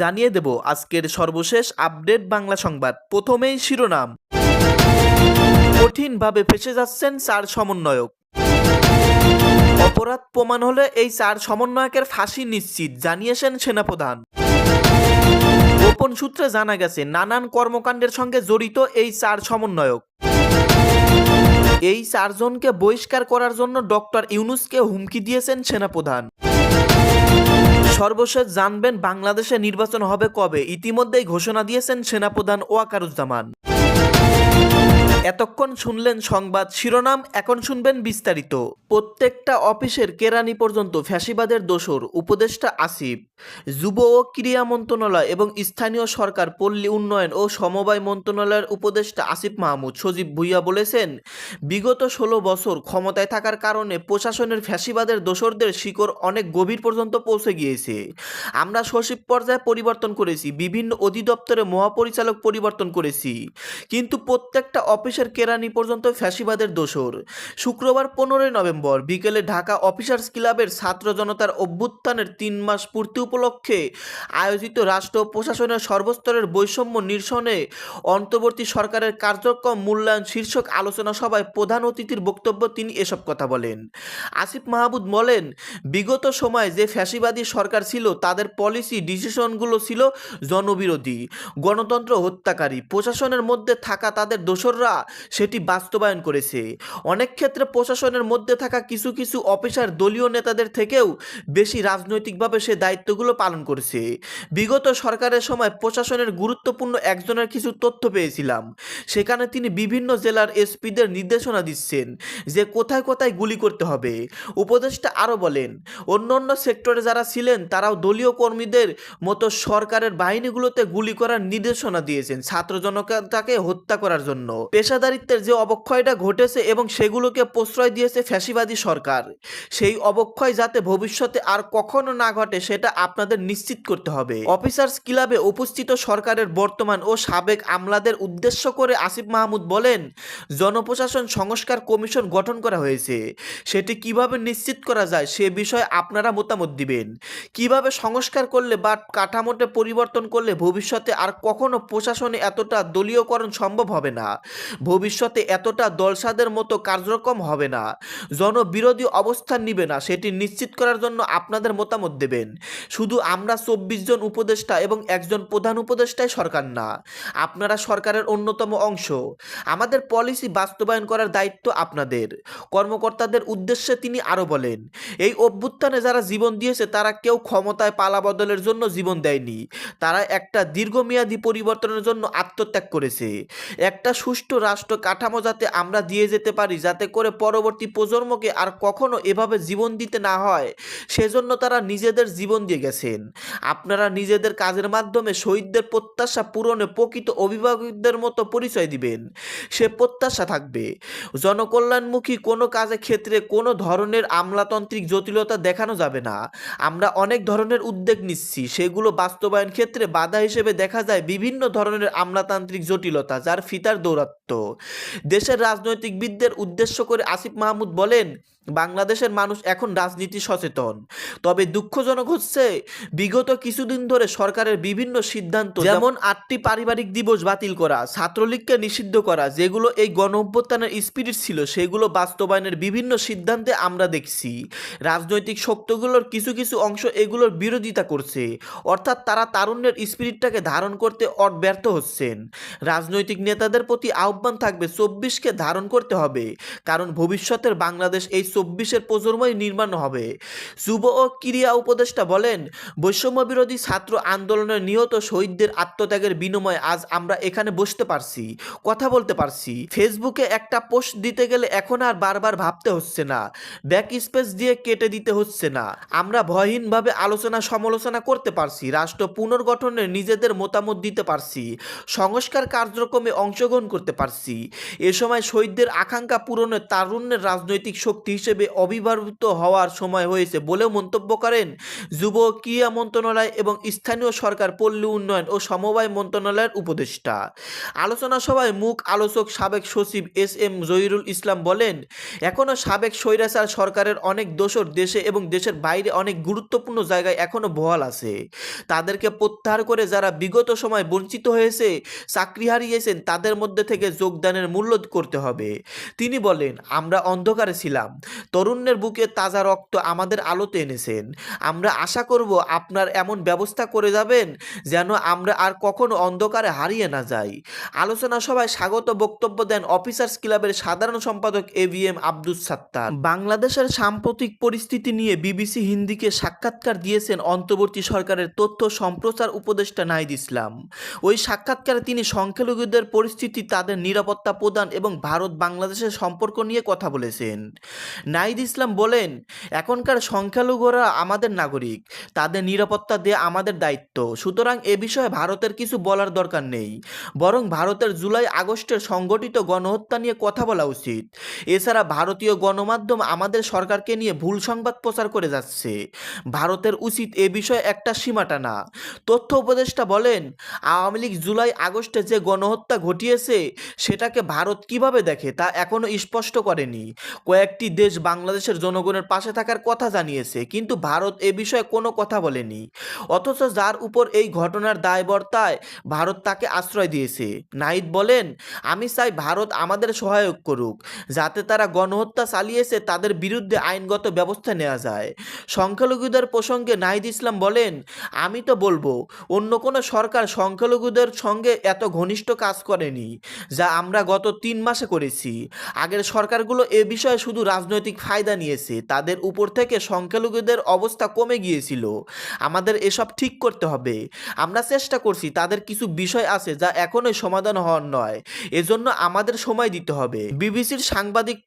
জানিয়ে দেব আজকের সর্বশেষ আপডেট বাংলা সংবাদ। প্রথমেই শিরোনাম, কঠিনভাবে ফেঁসে যাচ্ছেন 4 সমন্বয়ক। অপরাধ প্রমাণ হলে এই 4 সমন্বয়কের ফাঁসি নিশ্চিত, জানিয়েছেন সেনাপ্রধান। গোপন সূত্রে জানা গেছে নানান কর্মকাণ্ডের সঙ্গে জড়িত এই 4 সমন্বয়ক। এই 4 জনকে বহিষ্কার করার জন্য ডক্টর ইউনূসকে হুমকি দিয়েছেন সেনাপ্রধান। সর্বশেষ জানবেন বাংলাদেশে নির্বাচন হবে কবে, ইতিমধ্যেই ঘোষণা দিয়েছেন সেনাপ্রধান ওয়াকারুজ্জামান। এতক্ষণ শুনলেন সংবাদ শিরোনাম, এখন শুনবেন বিস্তারিত। প্রত্যেকটা অফিসের কেরানি পর্যন্ত ফ্যাসিবাদের দোসর উপদেষ্টা আসিফ। যুব ও ক্রীড়া মন্ত্রণালয় এবং স্থানীয় সরকার পল্লী উন্নয়ন ও সমবায় মন্ত্রণালয়ের উপদেষ্টা আসিফ মাহমুদ সজীব ভুইয়া বলেছেন, বিগত 16 বছর ক্ষমতায় থাকার কারণে প্রশাসনের ফ্যাসিবাদের দোসরদের শিকড় অনেক গভীর পর্যন্ত পৌঁছে গিয়েছে। আমরা সচিব পর্যায়ে পরিবর্তন করেছি, বিভিন্ন অধিদপ্তরে মহাপরিচালক পরিবর্তন করেছি, কিন্তু প্রত্যেকটা অফিসের কেরানি পর্যন্ত ফ্যাসিবাদের দোসর। শুক্রবার 15 নভেম্বর বিকেলে ঢাকা অফিসার্স ক্লাবের ছাত্র জনতার অভ্যুত্থানের 3 মাস পূর্তি উপলক্ষে আয়োজিত রাষ্ট্র প্রশাসনের সর্বস্তরের বৈষম্য নিরসনে অন্তর্বর্তী সরকারের কার্যক্রম মূল্যায়ন শীর্ষক আলোচনা সভায় প্রধান অতিথির বক্তব্য তিনি এসব কথা বলেন। আসিফ মাহমুদ বলেন, বিগত সময়ে যে ফ্যাসিবাদী সরকার ছিল তাদের পলিসি ডিসিশনগুলো ছিল জনবিরোধী, গণতন্ত্র হত্যাকারী। প্রশাসনের মধ্যে থাকা তাদের দোসররা সেটি বাস্তবায়ন করেছে। অনেক ক্ষেত্রে প্রশাসনের মধ্যে থাকা কিছু কিছু অফিসার দলীয় নেতাদের থেকেও বেশি রাজনৈতিকভাবে সে দায়িত্বগুলো পালন করেছে। বিগত সরকারের সময় প্রশাসনের গুরুত্বপূর্ণ একজনের কিছু তথ্য পেয়েছিলাম, সেখানে তিনি বিভিন্ন জেলার এসপিদের নির্দেশনা দিচ্ছেন যে কোথায় কোথায় গুলি করতে হবে। উপদেষ্টা আরও বলেন, অন্যান্য সেক্টরে যারা ছিলেন তারাও দলীয় কর্মীদের মতো সরকারের বাহিনীগুলোতে গুলি করার নির্দেশনা দিয়েছেন ছাত্র জনতাকে হত্যা করার জন্য। পেশাদারিত্বের যে অবক্ষয়টা ঘটেছে এবং সেগুলোকে প্রশ্রয় দিয়েছে ফ্যাসিবাদী সরকার, সেই অবক্ষয় যাতে ভবিষ্যতে আর কখনো না ঘটে সেটা আপনাদের নিশ্চিত করতে হবে। অফিসার্স ক্লাবে উপস্থিত সরকারের বর্তমান ও সাবেক আমলাদের উদ্দেশ্য করে আসিফ মাহমুদ বলেন, জনপ্রশাসন সংস্কার কমিশন গঠন করা হয়েছে, সেটি কিভাবে নিশ্চিত করা যায় সে বিষয়ে আপনারা মতামত দিবেন। কিভাবে সংস্কার করলে বা কাঠামোতে পরিবর্তন করলে ভবিষ্যতে আর কখনো প্রশাসনে এতটা দলীয়করণ সম্ভব হবে না, ভবিষ্যতে এতটা দলসাদের মতো কার্যক্রম হবে না, জনবিরোধী অবস্থান নিবে না, সেটি নিশ্চিত করার জন্য আপনাদের মতামত দেবেন। শুধু আমরা 24 জন উপদেষ্টা এবং একজন প্রধান উপদেষ্টাই সরকার না, আপনারা সরকারের অন্যতম অংশ। আমাদের পলিসি বাস্তবায়ন করার দায়িত্ব আপনাদের। কর্মকর্তাদের উদ্দেশ্যে তিনি আরও বলেন, এই অভ্যুত্থানে যারা জীবন দিয়েছে তারা কেউ ক্ষমতায় পালাবদলের জন্য জীবন দেয়নি, তারা একটা দীর্ঘমেয়াদী পরিবর্তনের জন্য আত্মত্যাগ করেছে। একটা সুষ্ঠু রাষ্ট্র কাঠামো যাতে আমরা দিয়ে যেতে পারি, যাতে করে পরবর্তী প্রজন্মকে আর কখনো এভাবে জীবন দিতে না হয়, সেজন্য তারা নিজেদের জীবন দিয়ে গেছেন। আপনারা নিজেদের কাজের মাধ্যমে শহীদদের প্রত্যাশা পূরণে প্রকৃত অভিভাবকদের মতো পরিচয় দিবেন, সে প্রত্যাশা থাকবে। জনকল্যাণমুখী কোনো কাজের ক্ষেত্রে কোনো ধরনের আমলাতান্ত্রিক জটিলতা দেখানো যাবে না। আমরা অনেক ধরনের উদ্যোগ নিচ্ছি, সেগুলো বাস্তবায়ন ক্ষেত্রে বাধা হিসেবে দেখা যায় বিভিন্ন ধরনের আমলাতান্ত্রিক জটিলতা, যার ফিতার দৌরাত্ম্য। দেশের রাজনৈতিকবিদদের উদ্দেশ্য করে আসিফ মাহমুদ বলেন, বাংলাদেশের মানুষ এখন রাজনীতি সচেতন, তবে দুঃখজনক হচ্ছে বিগত কিছুদিন ধরে সরকারের বিভিন্ন সিদ্ধান্ত, যেমন 8টি পারিবারিক দিবস বাতিল করা, ছাত্রলীগকে নিষিদ্ধ করা, যেগুলো এই গণঅভ্যুত্থানের স্পিরিট ছিল, সেগুলো বাস্তবায়নের বিভিন্ন সিদ্ধান্তে আমরা দেখছি রাজনৈতিক শক্তিগুলোর কিছু কিছু অংশ এগুলোর বিরোধিতা করছে, অর্থাৎ তারা তারুণ্যের স্পিরিটটাকে ধারণ করতে ব্যর্থ হচ্ছেন। রাজনৈতিক নেতাদের প্রতি আহ্বান থাকবে 24কে ধারণ করতে হবে, কারণ ভবিষ্যতের বাংলাদেশ এই 24-এর প্রজন্মই নির্মাণ হবে। যুব ও ক্রীড়া উপদেষ্টা বলেন, বৈষম্য বিরোধী ছাত্র আন্দোলনের নিহত শহীদদের আত্মত্যাগের বিনিময়ে আজ আমরা এখানে বসতে পারছি, কথা বলতে পারছি। ফেসবুকে একটা পোস্ট দিতে গেলে এখন আর বারবার ভাবতে হচ্ছে না, ব্যাক স্পেস দিয়ে কেটে দিতে হচ্ছে না। আমরা ভয়হীনভাবে আলোচনা সমালোচনা করতে পারছি, রাষ্ট্র পুনর্গঠনে নিজেদের মতামত দিতে পারছি, সংস্কার কার্যক্রমে অংশগ্রহণ করতে পারছি। পারছি। এ সময় শহীদদের আকাঙ্ক্ষা পূরণে তারুণ্যের রাজনৈতিক শক্তি হিসেবে আবির্ভূত হওয়ার সময় হয়েছে বলেও মন্তব্য করেন যুব ও ক্রীড়া মন্ত্রণালয় এবং স্থানীয় সরকার, পল্লী উন্নয়ন ও সমবায় মন্ত্রণালয়ের উপদেষ্টা। আলোচনা সভায় মুখ্য আলোচক সাবেক সচিব এস.এম. জহিরুল ইসলাম বলেন, এখনও সাবেক স্বৈরাচার সরকারের অনেক দোসর দেশে এবং দেশের বাইরে অনেক গুরুত্বপূর্ণ জায়গায় এখনও বহাল আছে। তাদেরকে প্রত্যাহার করে যারা বিগত সময় বঞ্চিত হয়েছে, চাকরি হারিয়েছেন, তাদের মধ্যে থেকে যোগদানের মূল্য করতে হবে। তিনি বলেন, আমরা অন্ধকারে ছিলাম, তরুণের বুকে তাজা রক্ত আমাদের আলোতে এনেছেন। আমরা আশা করব আপনার এমন ব্যবস্থা করে যাবেন যেন আমরা আর কখনো অন্ধকারে হারিয়ে না যাই। আলোচনা সভায় স্বাগত বক্তব্য দেন অফিসার্স ক্লাবের সাধারণ সম্পাদক এ.বি.এম. আব্দুস সাত্তার। বাংলাদেশের সাম্প্রতিক পরিস্থিতি নিয়ে বিবিসি হিন্দিকে সাক্ষাৎকার দিয়েছেন অন্তর্বর্তী সরকারের তথ্য সম্প্রচার উপদেষ্টা নাহিদ ইসলাম। ওই সাক্ষাৎকারে তিনি সংখ্যালঘুদের পরিস্থিতি, তাদের নিরাপত্তা প্রদান এবং ভারত বাংলাদেশের সম্পর্ক নিয়ে কথা বলেছেন। নাহিদ ইসলাম বলেন, এখনকার সংখ্যালঘুরা আমাদের নাগরিক, তাদের নিরাপত্তা দেয়া আমাদের দায়িত্ব। সুতরাং এ বিষয়ে ভারতের কিছু বলার দরকার নেই, বরং ভারতের জুলাই আগস্টের সংগঠিত গণহত্যা নিয়ে কথা বলা উচিত। এছাড়া ভারতীয় গণমাধ্যম আমাদের সরকারকে নিয়ে ভুল সংবাদ প্রচার করে যাচ্ছে। ভারতের উচিত এ বিষয়ে একটা সীমা টানা। তথ্য উপদেষ্টা বলেন, আওয়ামী লীগ জুলাই আগস্টে যে গণহত্যা ঘটিয়েছে সেটাকে ভারত কিভাবে দেখে তা এখনো স্পষ্ট করেনি। কয়েকটি দেশ বাংলাদেশের জনগণের পাশে থাকার কথা জানিয়েছে, কিন্তু ভারত এ বিষয়ে কোনো কথা বলেনি। অথচ যার উপর এই ঘটনার দায়বর্তায় ভারত তাকে আশ্রয় দিয়েছে। নাহিদ বলেন, আমি চাই ভারত আমাদের সহায়ক করুক, যাতে তারা গণহত্যা চালিয়েছে তাদের বিরুদ্ধে আইনগত ব্যবস্থা নেওয়া যায়। সংখ্যালঘুদের প্রসঙ্গে নাহিদ ইসলাম বলেন, আমি তো বলবো অন্য কোনো সরকার সংখ্যালঘুদের সঙ্গে এত ঘনিষ্ঠ কাজ করেনি যা আমরা গত 3 মাসে করেছি। আগের সরকারগুলো এ বিষয়ে শুধু রাজনৈতিক ফায়দা নিয়েছে, তাদের উপর থেকে সংখ্যালঘুদের অবস্থা কমে গিয়েছিল। আমাদের এসব ঠিক করতে হবে। আমরা চেষ্টা করছি, তাদের কিছু বিষয় আছে যা এখনোই সমাধান হওয়ার নয়, এজন্য আমাদের সময় দিতে হবে। বিবিসির সাংবাদিক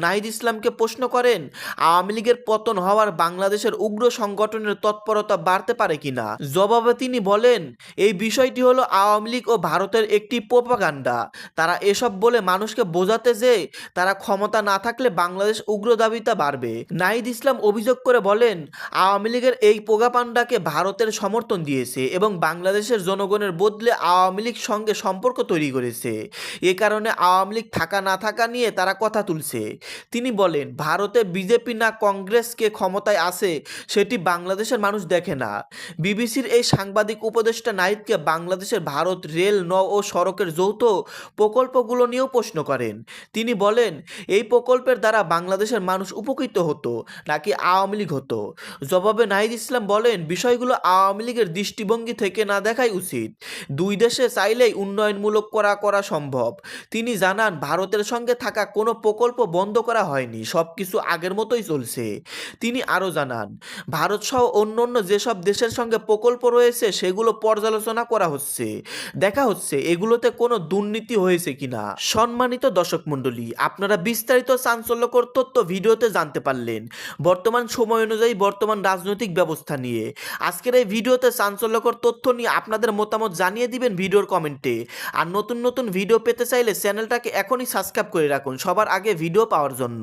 নাহিদ ইসলামকে প্রশ্ন করেন, আওয়ামী লীগের পতন হওয়ার বাংলাদেশের উগ্র সংগঠনের তৎপরতা বাড়তে পারে কিনা। জবাবে তিনি বলেন, এই বিষয়টি হলো আওয়ামী লীগ ও ভারতের একটি প্রোপাগান্ডা। তারা এসব বলে মানুষকে বোঝাতে যে তারা ক্ষমতা না থাকলে বাংলাদেশ উগ্রদাবিতা বাড়বে। নাহিদ ইসলাম অভিযোগ করে বলেন, আওয়ামী লীগের এই প্রোপাগান্ডাকে ভারতের সমর্থন দিয়েছে এবং বাংলাদেশের জনগণের বদলে আওয়ামী লীগ সঙ্গে সম্পর্ক তৈরি করেছে। এ কারণে আওয়ামী লীগ থাকা না থাকা নিয়ে তারা কথা তুলছে। তিনি বলেন, ভারতে বিজেপি না কংগ্রেস কে ক্ষমতায় আছে সেটি বাংলাদেশের মানুষ দেখে না। বিবিসির এই সাংবাদিক উপদেষ্টা নাহিদকে বাংলাদেশের ভারত রেল, নৌ ও সড়কের যৌথ প্রকল্পগুলো নিয়েও প্রশ্ন করেন। তিনি বলেন, এই প্রকল্পের দ্বারা বাংলাদেশের মানুষ উপকৃত হতো নাকি আওয়ামী লীগ হতো। জবাবে নাহিদ ইসলাম বলেন, বিষয়গুলো আওয়ামী লীগের দৃষ্টিভঙ্গি থেকে না দেখাই উচিত। দুই দেশে চাইলেই উন্নয়নমূলক করা সম্ভব। তিনি জানান, ভারতের সঙ্গে থাকা কোনো প্রকল্প বন্ধ করা হয়নি, সবকিছু আগের মতোই চলছে। তিনি আরও জানান, ভারত সহ অন্যান্য যেসব দেশের সঙ্গে প্রকল্প রয়েছে সেগুলো পর্যালোচনা করা হচ্ছে, দেখা হচ্ছে এগুলোতে কোনো দুর্নীতি হয়েছে কিনা। সম্মানিত দর্শক মণ্ডলী, আপনারা বিস্তারিত চাঞ্চল্যকর তথ্য ভিডিওতে জানতে পারলেন বর্তমান সময় অনুযায়ী বর্তমান রাজনৈতিক ব্যবস্থা নিয়ে। আজকের এই ভিডিওতে চাঞ্চল্যকর তথ্য নিয়ে আপনাদের মতামত জানিয়ে দিবেন ভিডিওর কমেন্টে। আর নতুন নতুন ভিডিও পেতে চাইলে চ্যানেলটাকে এখনই সাবস্ক্রাইব করে রাখুন সবার আগে ভিডিও পাওয়ার জন্য।